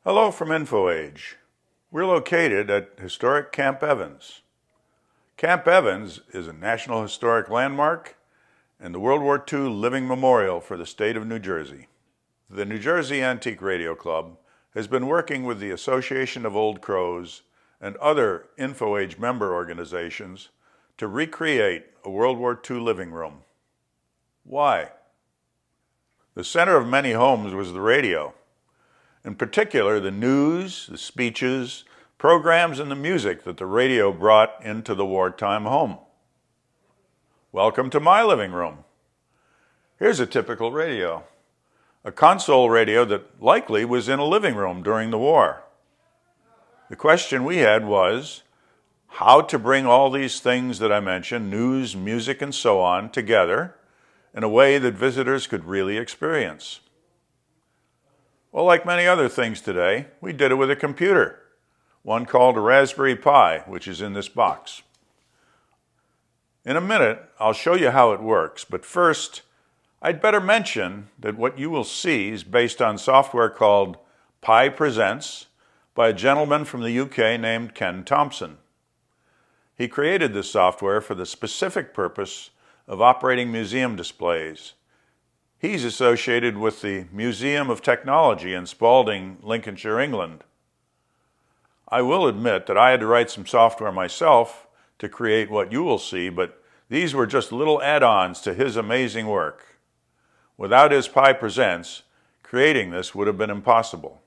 Hello from InfoAge. We're located at historic Camp Evans. Camp Evans is a National Historic Landmark and the World War II Living Memorial for the state of New Jersey. The New Jersey Antique Radio Club has been working with the Association of Old Crows and other InfoAge member organizations to recreate a World War II living room. Why? The center of many homes was the radio. In particular, the news, the speeches, programs, and the music that the radio brought into the wartime home. Welcome to my living room. Here's a typical radio, a console radio that likely was in a living room during the war. The question we had was how to bring all these things that I mentioned, news, music, and so on, together in a way that visitors could really experience. Well, like many other things today, we did it with a computer, one called a Raspberry Pi, which is in this box. In a minute, I'll show you how it works, but first, I'd better mention that what you will see is based on software called Pi Presents by a gentleman from the UK named Ken Thompson. He created this software for the specific purpose of operating museum displays. He's associated with the Museum of Technology in Spalding, Lincolnshire, England. I will admit that I had to write some software myself to create what you will see, but these were just little add-ons to his amazing work. Without his Pi Presents, creating this would have been impossible.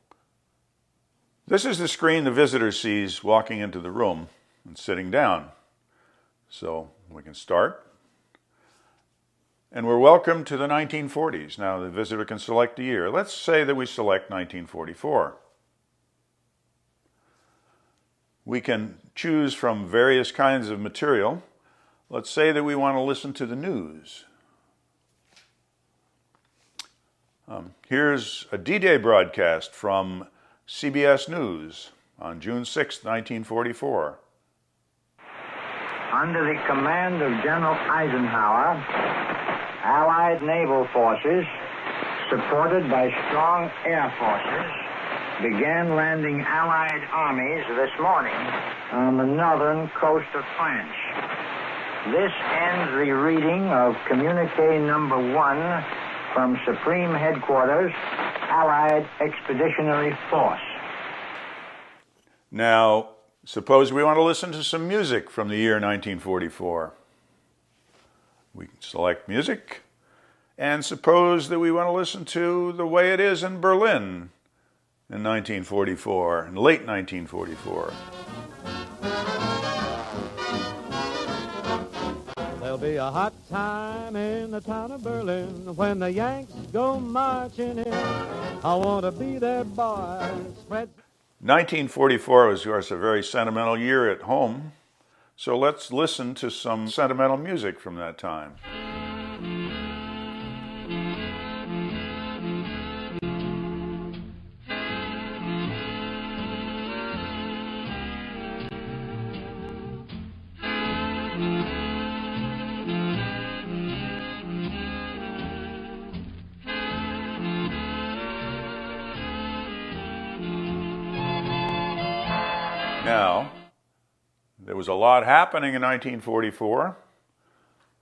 This is the screen the visitor sees walking into the room and sitting down. So we can start. And we're welcome to the 1940s. Now the visitor can select a year. Let's say that we select 1944. We can choose from various kinds of material. Let's say that we want to listen to the news. Here's a D-Day broadcast from CBS News on June 6, 1944. Under the command of General Eisenhower, Allied naval forces, supported by strong air forces, began landing Allied armies this morning on the northern coast of France. This ends the reading of Communique number 1 from Supreme Headquarters, Allied Expeditionary Force. Now, suppose we want to listen to some music from the year 1944. We can select music, and suppose that we want to listen to The Way It Is in Berlin in 1944, in late 1944. There'll be a hot time in the town of Berlin when the Yanks go marching in. I want to be their boy. 1944 was, of course, a very sentimental year at home. So let's listen to some sentimental music from that time. Now, there was a lot happening in 1944,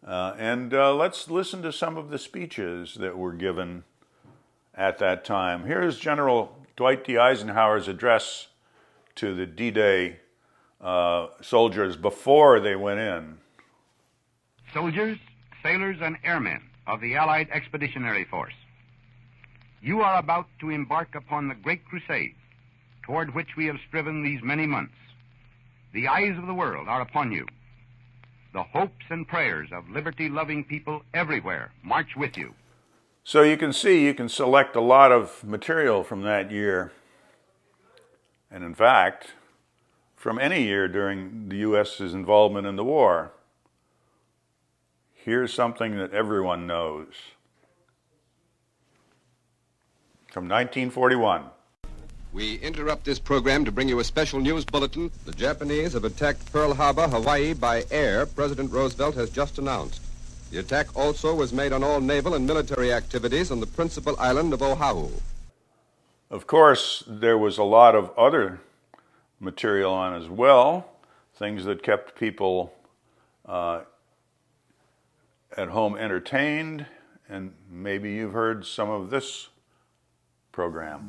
and let's listen to some of the speeches that were given at that time. Here's General Dwight D. Eisenhower's address to the D-Day soldiers before they went in. Soldiers, sailors, and airmen of the Allied Expeditionary Force, you are about to embark upon the great crusade toward which we have striven these many months. The eyes of the world are upon you. The hopes and prayers of liberty-loving people everywhere march with you. So you can see, you can select a lot of material from that year. And in fact, from any year during the U.S.'s involvement in the war. Here's something that everyone knows. from 1941. We interrupt this program to bring you a special news bulletin. The Japanese have attacked Pearl Harbor, Hawaii by air, President Roosevelt has just announced. The attack also was made on all naval and military activities on the principal island of Oahu. Of course, there was a lot of other material on as well, things that kept people at home entertained, and maybe you've heard some of this program.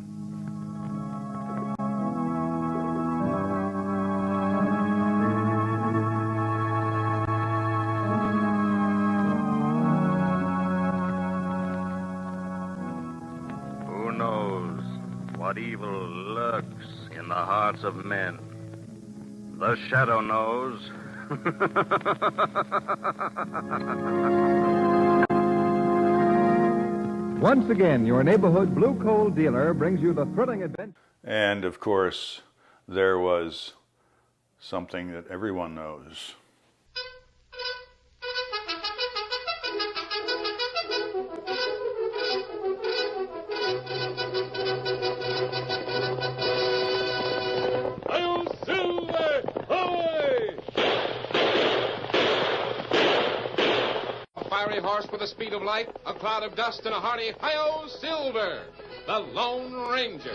Who knows what evil lurks in the hearts of men? The shadow knows. Once again, your neighborhood blue coal dealer brings you the thrilling adventure. And of course, there was something that everyone knows. Fiery horse with the speed of light, a cloud of dust, and a hearty hi-yo Silver, the Lone Ranger.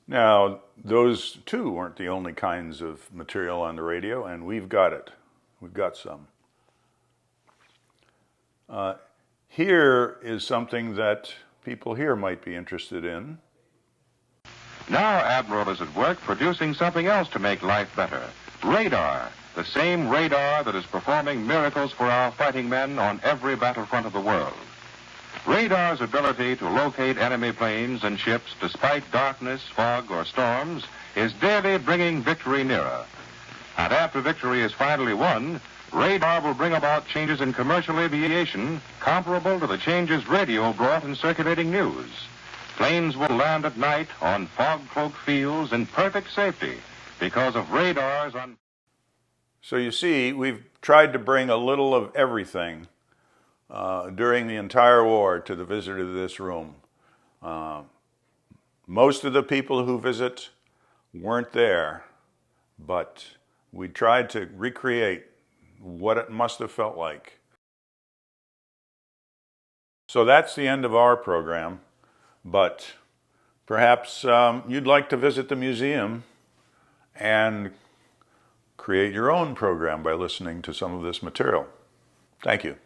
Now, those too weren't the only kinds of material on the radio, and we've got it. We've got some. Here is something that people here might be interested in. Now Admiral is at work producing something else to make life better. Radar. The same radar that is performing miracles for our fighting men on every battlefront of the world. Radar's ability to locate enemy planes and ships despite darkness, fog, or storms is daily bringing victory nearer. And after victory is finally won, radar will bring about changes in commercial aviation comparable to the changes radio brought in circulating news. Planes will land at night on fog-cloaked fields in perfect safety because of radars on... So you see, we've tried to bring a little of everything during the entire war to the visitor to this room. Most of the people who visit weren't there, but we tried to recreate what it must have felt like. So that's the end of our program. But perhaps you'd like to visit the museum and create your own program by listening to some of this material. Thank you.